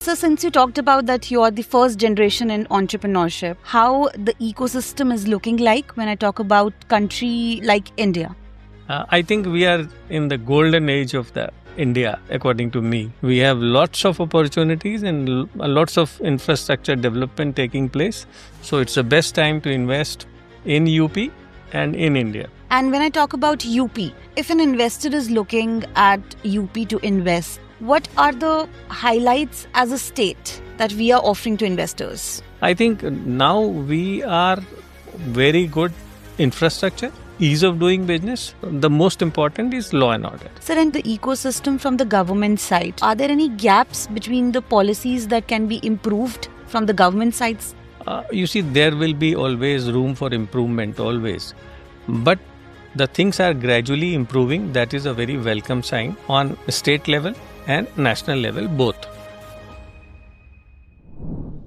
So, since you talked about that you are the first generation in entrepreneurship, how the ecosystem is looking like when I talk about country like India? I think we are in the golden age of the India, according to me. We have lots of opportunities and lots of infrastructure development taking place. So it's the best time to invest in UP and in India. And when I talk about UP, if an investor is looking at UP to invest, what are the highlights as a state that we are offering to investors? I think now we are very good infrastructure, ease of doing business. The most important is law and order. Sir, and the ecosystem from the government side, are there any gaps between the policies that can be improved from the government sides? You see, there will be always room for improvement, always. But the things are gradually improving. That is a very welcome sign on state level and national level both.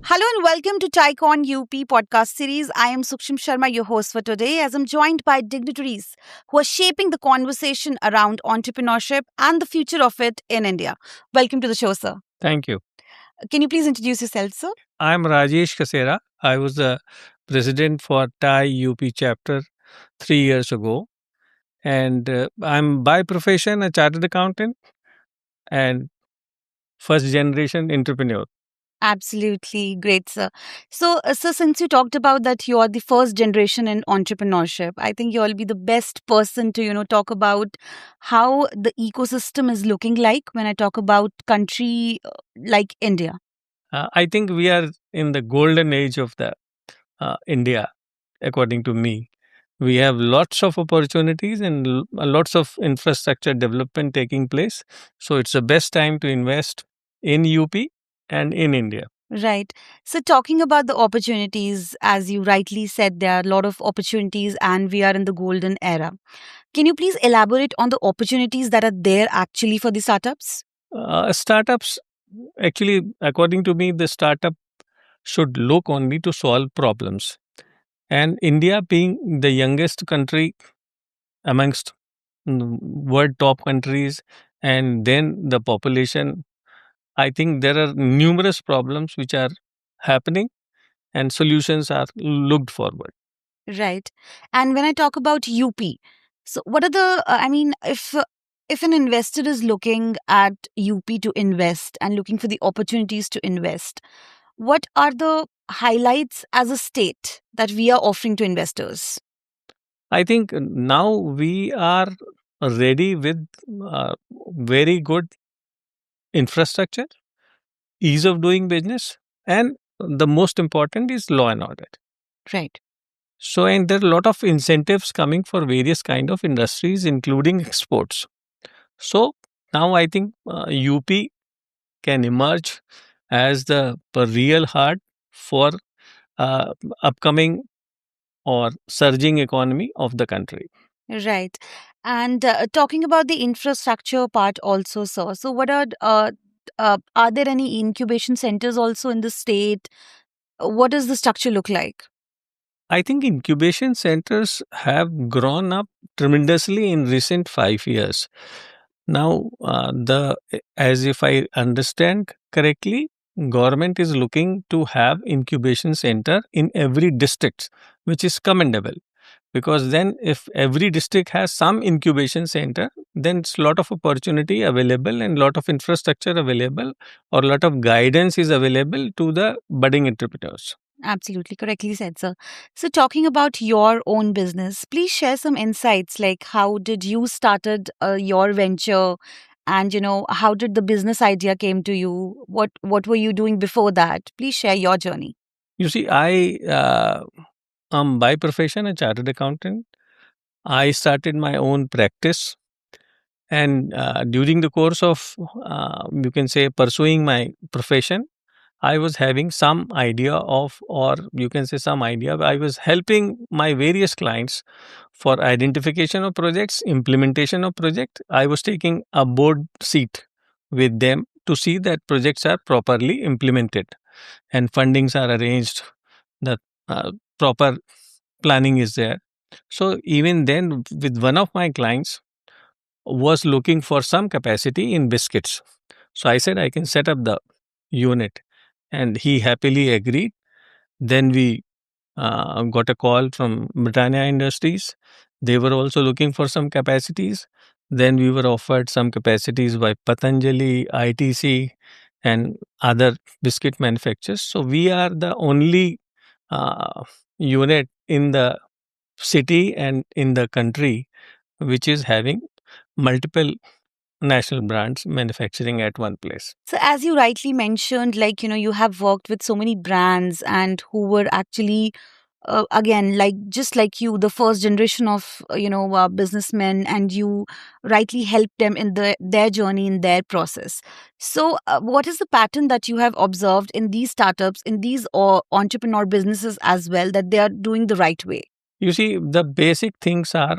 Hello and welcome to TiECon UP podcast series. I am Sukshim Sharma, your host for today, as I'm joined by dignitaries who are shaping the conversation around entrepreneurship and the future of it in India. Welcome to the show, sir. Thank you. Can you please introduce yourself, sir? I'm Rajesh Kesera. I was the president for TiE UP chapter 3 years ago. And I'm by profession a chartered accountant and first generation entrepreneur. Absolutely great, sir. So, since you talked about that you are the first generation in entrepreneurship, I think you'll be the best person to, talk about how the ecosystem is looking like when I talk about country like India. I think we are in the golden age of the India, according to me. We have lots of opportunities and lots of infrastructure development taking place. So it's the best time to invest in UP and in India. Right. So, talking about the opportunities, as you rightly said, there are a lot of opportunities and we are in the golden era. Can you please elaborate on the opportunities that are there actually for the startups? Startups, actually, according to me, the startup should look only to solve problems. And India being the youngest country amongst world top countries, and then the population, I think there are numerous problems which are happening and solutions are looked forward. Right. And when I talk about UP, so what are the, if an investor is looking at UP to invest and looking for the opportunities to invest, what are the highlights as a state that we are offering to investors? I think now we are ready with very good infrastructure, ease of doing business, and the most important is law and order. Right. So, and there are a lot of incentives coming for various kind of industries, including exports. So now I think UP can emerge as the real heart for upcoming or surging economy of the country. Right. And talking about the infrastructure part also, sir. So, are there any incubation centers also in the state? What does the structure look like? I think incubation centers have grown up tremendously in recent 5 years. Now, the as if I understand correctly, government is looking to have incubation center in every district, which is commendable. Because then if every district has some incubation center, then it's a lot of opportunity available and lot of infrastructure available or a lot of guidance is available to the budding entrepreneurs. Absolutely correctly said, sir. So, talking about your own business, please share some insights like how did you started your venture, and how did the business idea came to you? What were you doing before that? Please share your journey. You see, I am by profession a chartered accountant. I started my own practice, and during the course of you can say pursuing my profession, I was having some idea of, or you can say some idea. I was helping my various clients for identification of projects, implementation of project. I was taking a board seat with them to see that projects are properly implemented and fundings are arranged. The proper planning is there. So even then, with one of my clients was looking for some capacity in biscuits. So I said I can set up the unit, and he happily agreed. Then we got a call from Britannia Industries. They were also looking for some capacities. Then we were offered some capacities by Patanjali, ITC, and other biscuit manufacturers. So we are the only uh, unit in the city and in the country which is having multiple national brands manufacturing at one place. So, as you rightly mentioned, like, you have worked with so many brands and who were actually, again, like just like you, the first generation of, businessmen, and you rightly helped them in their journey, in their process. So, what is the pattern that you have observed in these startups, in these entrepreneur businesses as well, that they are doing the right way? You see, the basic things are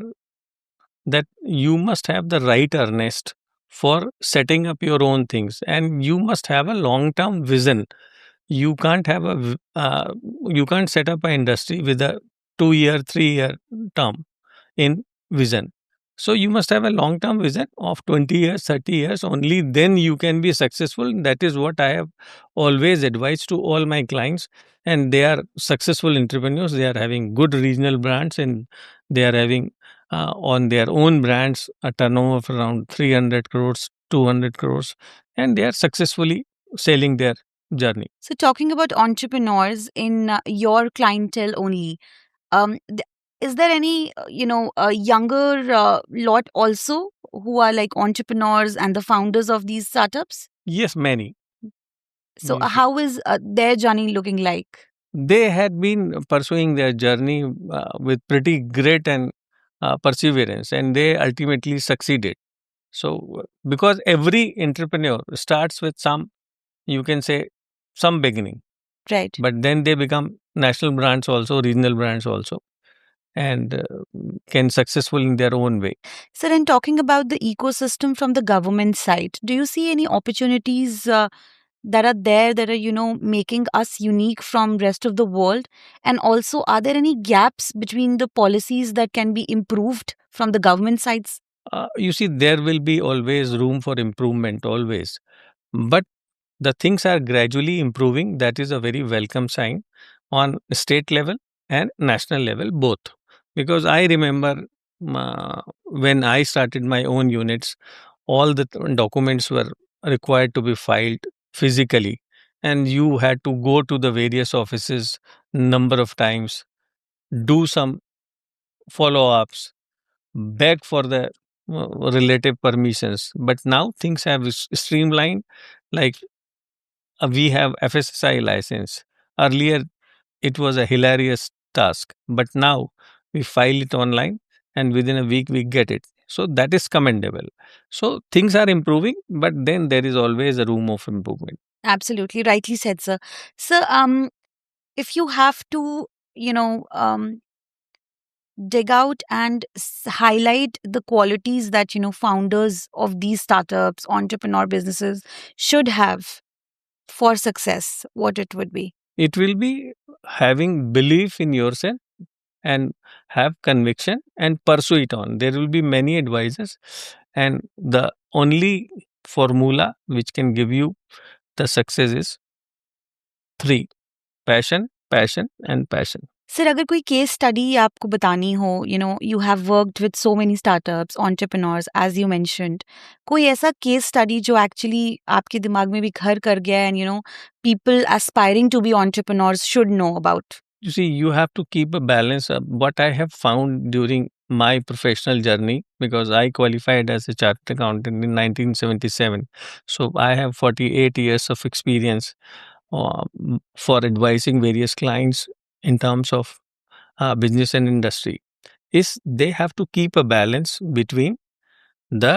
that you must have the right earnest for setting up your own things, and you must have a long term vision. You can't have you can't set up an industry with a 2 year 3 year term in vision. So you must have a long term vision of 20 years, 30 years. Only then you can be successful. That is what I have always advised to all my clients. And they are successful entrepreneurs. They are having good regional brands, and they are having on their own brands a turnover of around 300 crores, 200 crores, and they are successfully selling their journey. So, talking about entrepreneurs in your clientele only, is there any, a younger lot also who are like entrepreneurs and the founders of these startups? Yes, many. So, You see, how is their journey looking like? they had been pursuing their journey with pretty grit and perseverance, and they ultimately succeeded. So, because every entrepreneur starts with some, you can say, some beginning, Right. but then they become national brands also, regional brands also, and can successful in their own way. So, then talking about the ecosystem from the government side, do you see any opportunities that are there that are, making us unique from rest of the world? And also, are there any gaps between the policies that can be improved from the government sides? You see, there will be always room for improvement, always. But the things are gradually improving. That is a very welcome sign on state level and national level, both. Because I remember when I started my own units, all the documents were required to be filed physically, and you had to go to the various offices number of times, do some follow ups, beg for the relative permissions. But now things have streamlined. Like we have FSSI license. Earlier, it was a hilarious task, but now we file it online and within a week we get it. So that is commendable. So things are improving, but then there is always a room of improvement. Absolutely, rightly said, sir. So, if you have to, you know, um, dig out and highlight the qualities that, founders of these startups, entrepreneur businesses should have for success, what it would be? It will be having belief in yourself and have conviction and pursue it on. There will be many advisors, and the only formula which can give you the success is three: passion, passion, and passion. Sir अगर कोई case study आपको बतानी हो, you have worked with so many startups, entrepreneurs, as you mentioned, कोई ऐसा case study जो actually आपके दिमाग में भी घर कर गया and people aspiring to be entrepreneurs should know about? You see, you have to keep a balance. What I have found during my professional journey, because I qualified as a chartered accountant in 1977, so I have 48 years of experience for advising various clients in terms of business and industry, is they have to keep a balance between the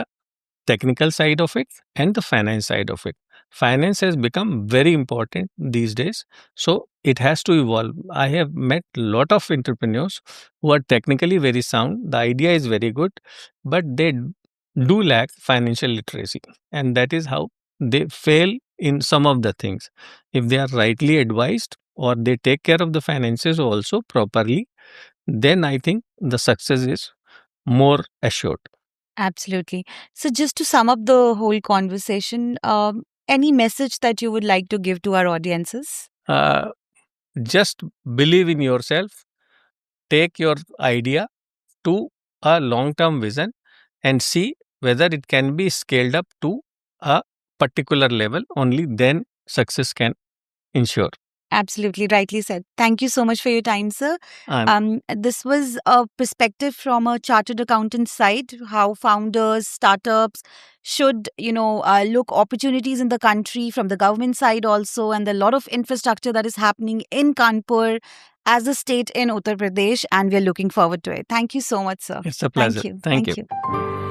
technical side of it and the finance side of it. Finance has become very important these days, so it has to evolve. I have met a lot of entrepreneurs who are technically very sound. The idea is very good, but they do lack financial literacy, and that is how they fail in some of the things. If they are rightly advised or they take care of the finances also properly, then I think the success is more assured. Absolutely. So, just to sum up the whole conversation, Any message that you would like to give to our audiences? Just believe in yourself, take your idea to a long term vision, and see whether it can be scaled up to a particular level. Only then success can ensure. Absolutely rightly said. Thank you so much for your time, sir. I'm This was a perspective from a chartered accountant side, how founders, startups should, look opportunities in the country from the government side also, and a lot of infrastructure that is happening in Kanpur as a state in Uttar Pradesh, and we're looking forward to it. Thank you so much, sir. It's a Thank pleasure. you. Thank you. Thank you.